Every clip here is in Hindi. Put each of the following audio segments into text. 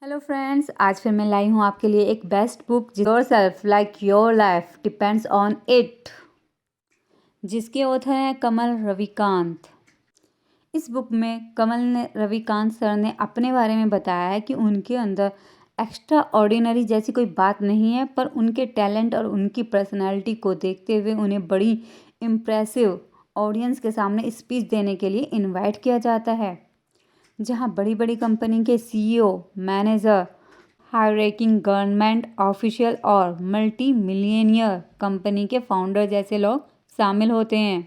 हेलो फ्रेंड्स, आज फिर मैं लाई हूँ आपके लिए एक best book your self like your life depends on it, जिसके ऑथर हैं कमल रविकांत। इस बुक में रविकांत सर ने अपने बारे में बताया है कि उनके अंदर एक्स्ट्रा ऑर्डिनरी जैसी कोई बात नहीं है, पर उनके टैलेंट और उनकी पर्सनालिटी को देखते हुए उन्हें बड़ी इम्प्रेसिव ऑडियंस के सामने स्पीच देने के लिए इनवाइट किया जाता है, जहां बड़ी बड़ी कंपनी के CEO, manager, high ranking government official और मल्टी मिलियनियर कंपनी के फाउंडर जैसे लोग शामिल होते हैं।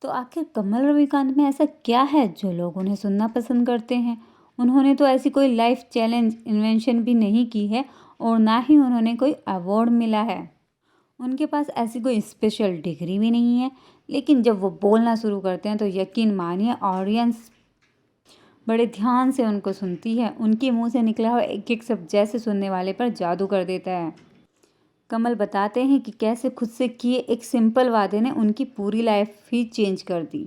तो आखिर कमल रविकांत में ऐसा क्या है जो लोग उन्हें सुनना पसंद करते हैं? उन्होंने तो ऐसी कोई लाइफ चैलेंज इन्वेंशन भी नहीं की है और ना ही उन्होंने कोई अवार्ड मिला है। उनके पास ऐसी कोई स्पेशल डिग्री भी नहीं है, लेकिन जब वो बोलना शुरू करते हैं तो यकीन मानिए ऑडियंस बड़े ध्यान से उनको सुनती है। उनके मुंह से निकला हुआ एक एक शब्द जैसे सुनने वाले पर जादू कर देता है। कमल बताते हैं कि कैसे खुद से किए एक सिंपल वादे ने उनकी पूरी लाइफ ही चेंज कर दी।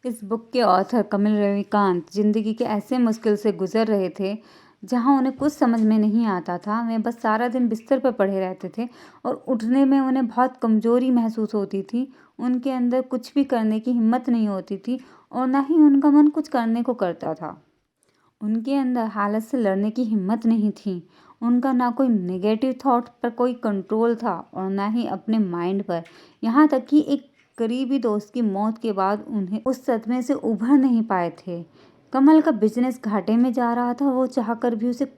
इस बुक के ऑथर कमल रविकांत जिंदगी के ऐसे मुश्किल से गुजर रहे थे जहां उन्हें कुछ समझ में नहीं आता था। वे बस सारा दिन बिस्तर पर पड़े रहते थे और उठने में उन्हें बहुत कमजोरी महसूस होती थी। उनके अंदर कुछ भी करने की हिम्मत नहीं होती थी और ना ही उनका मन कुछ करने को करता था। उनके अंदर हालत से लड़ने की हिम्मत नहीं थी। उनका ना कोई नेगेटिव थॉट पर कोई कंट्रोल था और ना ही अपने माइंड पर। यहाँ तक कि एक करीबी दोस्त की मौत के बाद उन्हें उस सदमे से उभर नहीं पाए थे। कमल का बिजनेस घाटे में जा रहा था, वो चाहकर भी उसे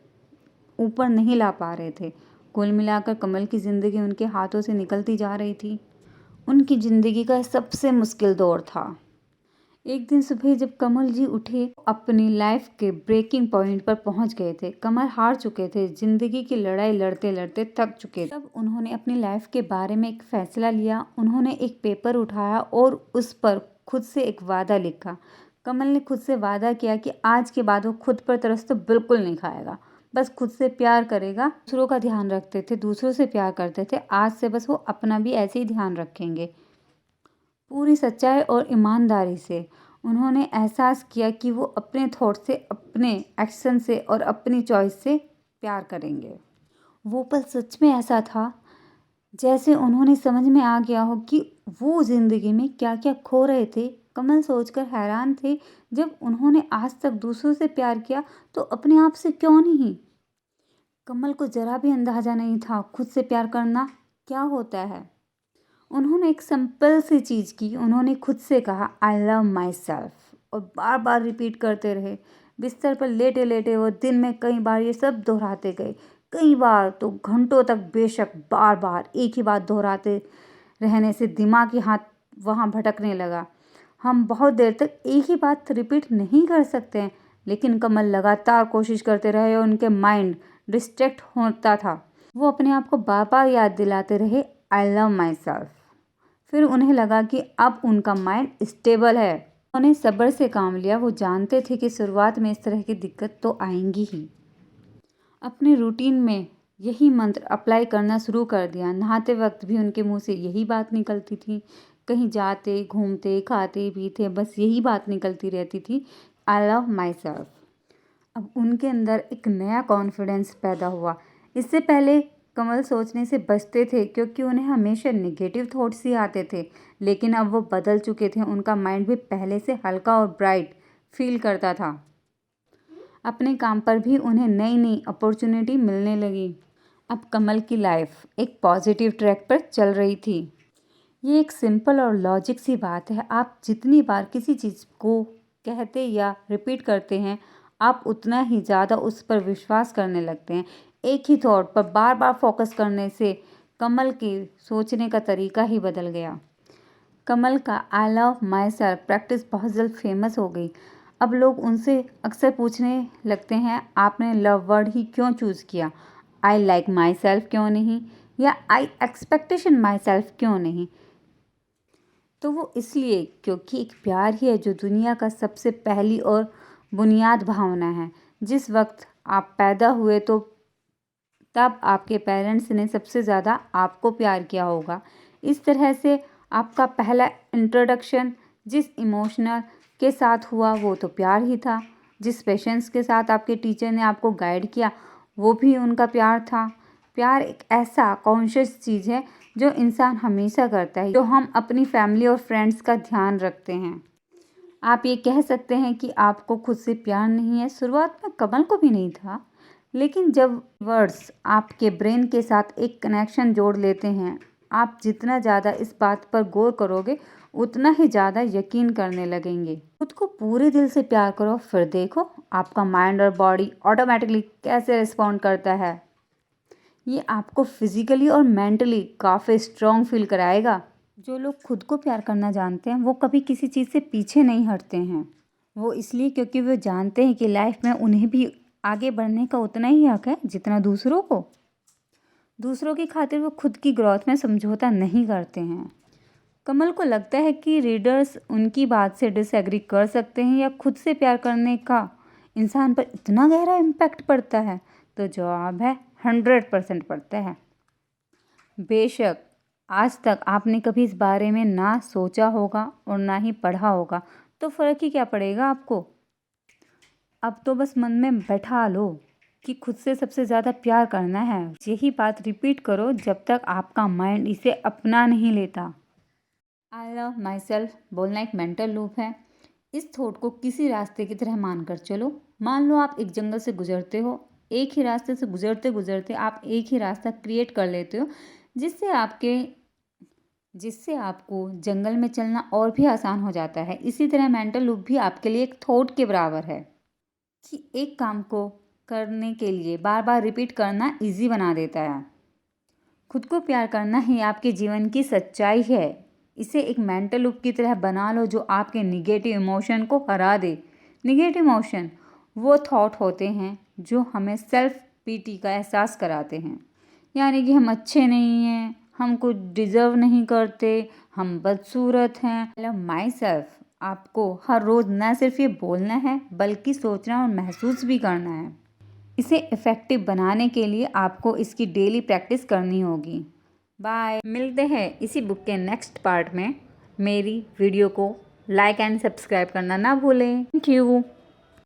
ऊपर नहीं ला पा रहे थे। कुल मिलाकर कमल की जिंदगी उनके हाथों से निकलती जा रही थी। उनकी जिंदगी का सबसे मुश्किल दौर था। एक दिन सुबह जब कमल जी उठे, अपनी लाइफ के ब्रेकिंग पॉइंट पर पहुंच गए थे। कमल हार चुके थे, जिंदगी की लड़ाई लड़ते लड़ते थक चुके थे। तब उन्होंने अपनी लाइफ के बारे में एक फैसला लिया। उन्होंने एक पेपर उठाया और उस पर खुद से एक वादा लिखा। कमल ने खुद से वादा किया कि आज के बाद वो खुद पर तरस तो बिल्कुल नहीं खाएगा, बस खुद से प्यार करेगा। दूसरों का ध्यान रखते थे, दूसरों से प्यार करते थे। आज से बस वो अपना भी ऐसे ही ध्यान रखेंगे, पूरी सच्चाई और ईमानदारी से। उन्होंने एहसास किया कि वो अपने थॉट से, अपने एक्शन से और अपनी चॉइस से प्यार करेंगे। वो पल सच में ऐसा था जैसे उन्होंने समझ में आ गया हो कि वो जिंदगी में क्या क्या खो रहे थे। कमल सोचकर हैरान थे, जब उन्होंने आज तक दूसरों से प्यार किया तो अपने आप से क्यों नहीं? कमल को जरा भी अंदाजा नहीं था खुद से प्यार करना क्या होता है। उन्होंने एक सिंपल सी चीज़ की। उन्होंने खुद से कहा आई लव माई सेल्फ और बार बार रिपीट करते रहे। बिस्तर पर लेटे लेटे वो दिन में कई बार ये सब दोहराते गए, कई बार तो घंटों तक। बेशक बार बार एक ही बात दोहराते रहने से दिमागी हाथ वहाँ भटकने लगा। हम बहुत देर तक एक ही बात रिपीट नहीं कर सकते हैं, लेकिन कमल लगातार कोशिश करते रहे और उनके माइंड डिस्ट्रैक्ट होता था। वो अपने आप को बार बार याद दिलाते रहे आई लव माई सेल्फ। फिर उन्हें लगा कि अब उनका माइंड स्टेबल है। उन्होंने सब्र से काम लिया। वो जानते थे कि शुरुआत में इस तरह की दिक्कत तो आएंगी ही। अपने रूटीन में यही मंत्र अप्लाई करना शुरू कर दिया। नहाते वक्त भी उनके मुंह से यही बात निकलती थी। कहीं जाते, घूमते, खाते, पीते, बस यही बात निकलती रहती थी, आई लव माई सेल्फ। अब उनके अंदर एक नया कॉन्फिडेंस पैदा हुआ। इससे पहले कमल सोचने से बचते थे क्योंकि उन्हें हमेशा नेगेटिव थॉट्स ही आते थे, लेकिन अब वो बदल चुके थे। उनका माइंड भी पहले से हल्का और ब्राइट फील करता था। अपने काम पर भी उन्हें नई नई अपॉर्चुनिटी मिलने लगी। अब कमल की लाइफ एक पॉजिटिव ट्रैक पर चल रही थी। ये एक सिंपल और लॉजिक सी बात है। आप जितनी बार किसी चीज़ को कहते या रिपीट करते हैं, आप उतना ही ज़्यादा उस पर विश्वास करने लगते हैं। एक ही थॉट पर बार बार फोकस करने से कमल की सोचने का तरीका ही बदल गया। कमल का I love my self practice बहुत जल्द फेमस हो गई। अब लोग उनसे अक्सर पूछने लगते हैं, आपने लव वर्ड ही क्यों चूज़ किया? आई लाइक माई सेल्फ क्यों नहीं, या आई एक्सपेक्टेशन माई सेल्फ क्यों नहीं? तो वो इसलिए क्योंकि एक प्यार ही है जो दुनिया का सबसे पहली और बुनियाद भावना है। जिस वक्त आप पैदा हुए तो तब आपके पेरेंट्स ने सबसे ज़्यादा आपको प्यार किया होगा। इस तरह से आपका पहला इंट्रोडक्शन जिस इमोशनल के साथ हुआ वो तो प्यार ही था। जिस पेशेंस के साथ आपके टीचर ने आपको गाइड किया वो भी उनका प्यार था। प्यार एक ऐसा कॉन्शियस चीज़ है जो इंसान हमेशा करता है, जो हम अपनी फैमिली और फ्रेंड्स का ध्यान रखते हैं। आप ये कह सकते हैं कि आपको खुद से प्यार नहीं है। शुरुआत में कमल को भी नहीं था, लेकिन जब वर्ड्स आपके ब्रेन के साथ एक कनेक्शन जोड़ लेते हैं, आप जितना ज़्यादा इस बात पर गौर करोगे उतना ही ज़्यादा यकीन करने लगेंगे। खुद को पूरे दिल से प्यार करो, फिर देखो आपका माइंड और बॉडी ऑटोमेटिकली कैसे रिस्पॉन्ड करता है। ये आपको फिजिकली और मेंटली काफ़ी स्ट्रॉन्ग फील कराएगा। जो लोग खुद को प्यार करना जानते हैं वो कभी किसी चीज़ से पीछे नहीं हटते हैं। वो इसलिए क्योंकि वो जानते हैं कि लाइफ में उन्हें भी आगे बढ़ने का उतना ही हक है जितना दूसरों को। दूसरों की खातिर वो खुद की ग्रोथ में समझौता नहीं करते हैं। कमल को लगता है कि रीडर्स उनकी बात से डिसएग्री कर सकते हैं या खुद से प्यार करने का इंसान पर इतना गहरा इम्पैक्ट पड़ता है, तो जवाब है 100% पड़ता है। बेशक आज तक आपने कभी इस बारे में ना सोचा होगा और ना ही पढ़ा होगा, तो फ़र्क ही क्या पड़ेगा आपको। अब तो बस मन में बैठा लो कि खुद से सबसे ज़्यादा प्यार करना है। यही बात रिपीट करो जब तक आपका माइंड इसे अपना नहीं लेता। आई लव माई सेल्फ बोलना एक मेंटल लूप है। इस थॉट को किसी रास्ते की तरह मानकर चलो। मान लो आप एक जंगल से गुजरते हो। एक ही रास्ते से गुजरते गुजरते आप एक ही रास्ता क्रिएट कर लेते हो, जिससे आपको जंगल में चलना और भी आसान हो जाता है। इसी तरह मेंटल लूप भी आपके लिए एक थॉट के बराबर है कि एक काम को करने के लिए बार बार रिपीट करना इजी बना देता है। खुद को प्यार करना ही आपके जीवन की सच्चाई है। इसे एक मेंटल लूप की तरह बना लो जो आपके निगेटिव इमोशन को हरा दे। निगेटिव इमोशन वो थॉट होते हैं जो हमें सेल्फ पीटी का एहसास कराते हैं, यानी कि हम अच्छे नहीं हैं, हम कुछ डिज़र्व नहीं करते, हम बदसूरत हैं। आई लव माई सेल्फ आपको हर रोज़ न सिर्फ ये बोलना है बल्कि सोचना और महसूस भी करना है। इसे इफ़ेक्टिव बनाने के लिए आपको इसकी डेली प्रैक्टिस करनी होगी। बाय। मिलते हैं इसी बुक के नेक्स्ट पार्ट में। मेरी वीडियो को लाइक एंड सब्सक्राइब करना ना भूलें। Thank you.